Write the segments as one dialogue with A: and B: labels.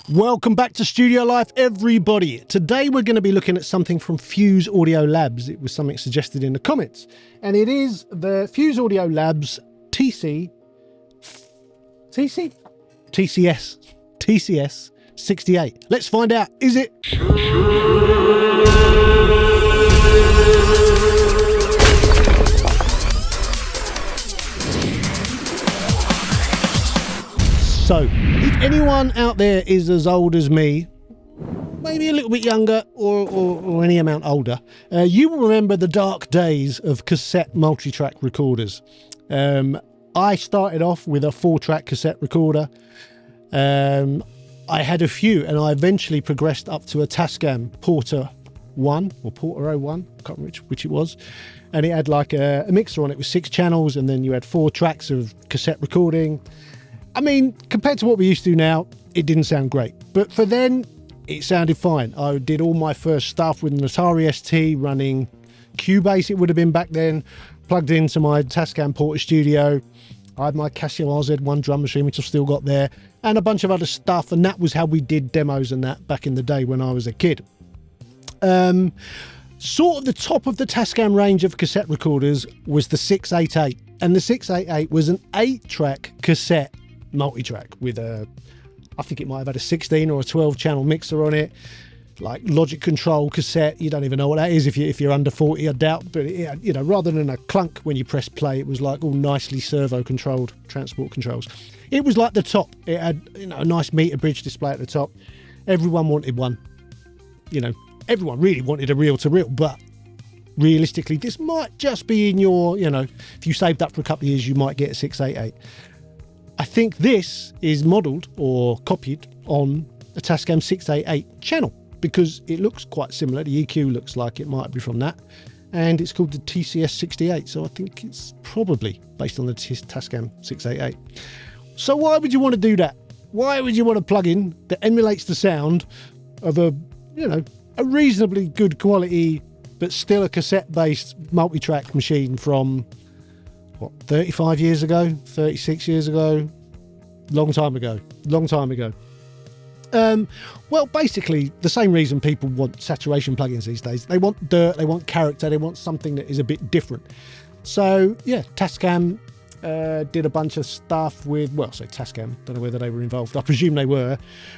A: Welcome back to Studio Life, everybody. Today we're going to be looking at something from Fuse Audio Labs. It was something suggested in the comments, and it is the Fuse Audio Labs TCS68. Let's find out. Is it? So, if anyone out there is as old as me, maybe a little bit younger or any amount older, you will remember the dark days of cassette multi-track recorders. I started off with a 4-track cassette recorder. I had a few, and I eventually progressed up to a Tascam Porter 1 or Porter 01, I can't remember which it was, and it had like a mixer on it with 6 channels, and then you had 4 tracks of cassette recording. I mean, compared to what we used to now, it didn't sound great, but for then it sounded fine. I did all my first stuff with an Atari ST running Cubase, it would have been back then, plugged into my Tascam Porter Studio. I had my Casio RZ1 drum machine, which I've still got there, and a bunch of other stuff, and that was how we did demos and that back in the day when I was a kid. Sort of the top of the Tascam range of cassette recorders was the 688, and the 688 was an 8-track cassette multi-track with I think it might have had a 16 or a 12 channel mixer on it, like Logic Control cassette. You don't even know what that is if you're under 40, I doubt, but it, you know, rather than a clunk when you press play, it was like all nicely servo controlled transport controls. It was like the top. It had, you know, a nice meter bridge display at the top. Everyone wanted one. You know, everyone really wanted a reel-to-reel, but realistically this might just be in your, you know, if you saved up for a couple of years, you might get a 688. I think this is modelled or copied on a Tascam 688 channel because it looks quite similar. The EQ looks like it might be from that, and it's called the TCS68, so I think it's probably based on the Tascam 688. So why would you want to do that? Why would you want a plug-in that emulates the sound of a, you know, a reasonably good quality but still a cassette-based multi-track machine from, what, 35 years ago, 36 years ago, long time ago. Well, basically the same reason people want saturation plugins these days. They want dirt, they want character, they want something that is a bit different. So yeah, Tascam did a bunch of stuff with, well, so Tascam, don't know whether they were involved, I presume they were,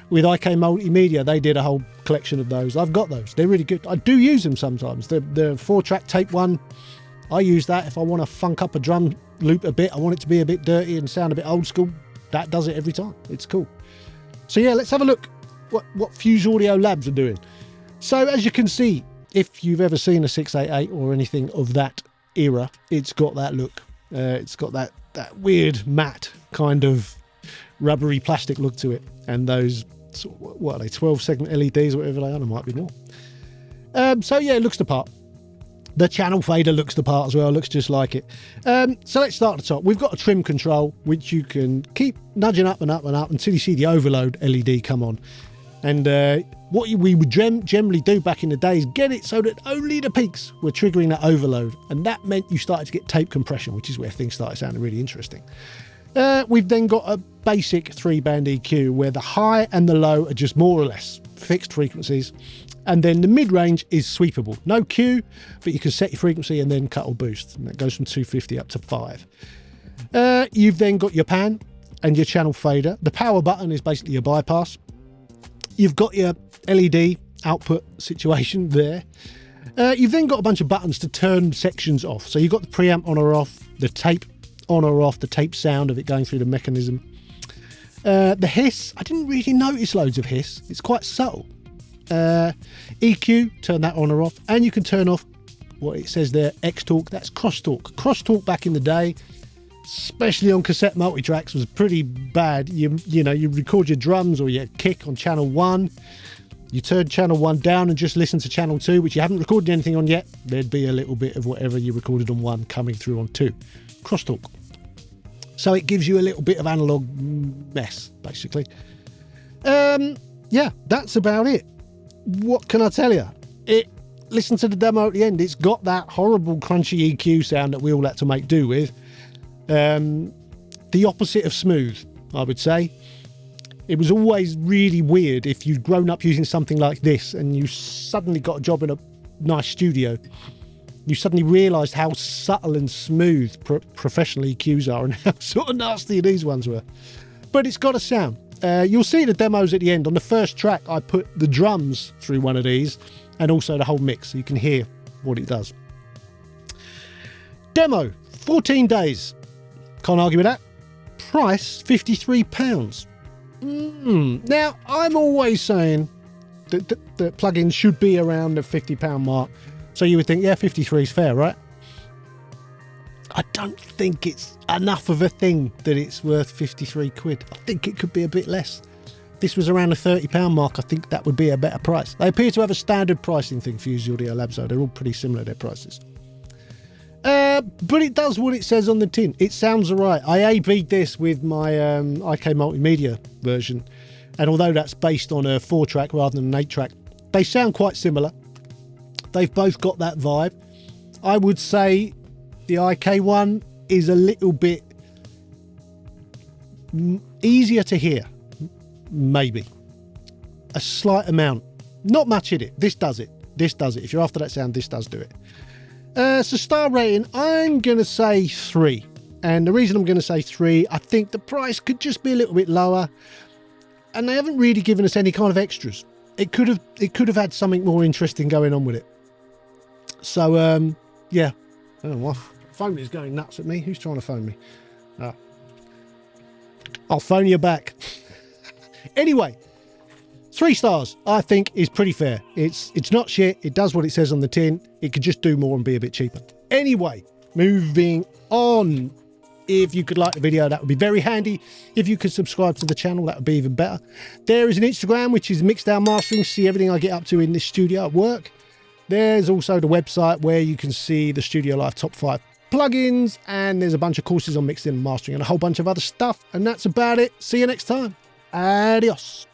A: with IK Multimedia. They did a whole collection of those. I've got those, they're really good. I do use them sometimes. The 4-track tape one, I use that if I want to funk up a drum loop a bit, I want it to be a bit dirty and sound a bit old school. That does it every time. It's cool. So yeah, let's have a look what Fuse Audio Labs are doing. So as you can see, if you've ever seen a 688 or anything of that era, it's got that look. It's got that weird matte kind of rubbery plastic look to it, and those sort of, what are they, 12-segment LEDs or whatever they are. There might be more. So yeah, it looks the part. The channel fader looks the part as well, looks just like it. So let's start at the top. We've got a trim control, which you can keep nudging up and up and up until you see the overload LED come on. And what we would generally do back in the day is get it so that only the peaks were triggering that overload. And that meant you started to get tape compression, which is where things started sounding really interesting. We've then got a basic 3-band EQ where the high and the low are just more or less fixed frequencies. And then the mid-range is sweepable. No Q, but you can set your frequency and then cut or boost. And that goes from 250 up to 5. You've then got your pan and your channel fader. The power button is basically your bypass. You've got your LED output situation there. You've then got a bunch of buttons to turn sections off. So you've got the preamp on or off, the tape on or off, the tape sound of it going through the mechanism. The hiss, I didn't really notice loads of hiss. It's quite subtle. EQ, turn that on or off, and you can turn off what it says there, X-Talk. That's crosstalk. Crosstalk back in the day, especially on cassette multi-tracks, was pretty bad. You know, you record your drums or your kick on channel 1, you turn channel 1 down and just listen to channel 2, which you haven't recorded anything on yet. There'd be a little bit of whatever you recorded on 1 coming through on 2. Crosstalk. So it gives you a little bit of analog mess, basically. Yeah, that's about it. What can I tell you? Listen to the demo at the end. It's got that horrible crunchy EQ sound that we all had to make do with. The opposite of smooth, I would say. It was always really weird if you'd grown up using something like this and you suddenly got a job in a nice studio. You suddenly realised how subtle and smooth professional EQs are and how sort of nasty these ones were. But it's got a sound. You'll see the demos at the end. On the first track, I put the drums through one of these and also the whole mix, so you can hear what it does. Demo, 14 days. Can't argue with that. Price, £53. Now, I'm always saying that plugins should be around the £50 mark. So you would think, yeah, 53 is fair, right? I don't think it's enough of a thing that it's worth 53 quid. I think it could be a bit less. If this was around the £30 mark, I think that would be a better price. They appear to have a standard pricing thing for Use Audio Labs, though. They're all pretty similar, their prices. But it does what it says on the tin. It sounds all right. I A/B'd this with my IK Multimedia version. And although that's based on a 4-track rather than an 8-track, they sound quite similar. They've both got that vibe. I would say the IK one is a little bit easier to hear. Maybe. A slight amount. Not much in it. This does it. This does it. If you're after that sound, this does do it. So star rating, I'm going to say 3. And the reason I'm going to say 3, I think the price could just be a little bit lower. And they haven't really given us any kind of extras. It could have had something more interesting going on with it. So, yeah. Oh, my phone is going nuts at me. Who's trying to phone me? Oh. I'll phone you back. Anyway, 3 stars, I think, is pretty fair. It's not shit. It does what it says on the tin. It could just do more and be a bit cheaper. Anyway, moving on. If you could like the video, that would be very handy. If you could subscribe to the channel, that would be even better. There is an Instagram, which is Mixdown Mastering. See everything I get up to in this studio at work. There's also the website where you can see the Studio Live top 5 plugins. And there's a bunch of courses on mixing and mastering and a whole bunch of other stuff. And that's about it. See you next time. Adios.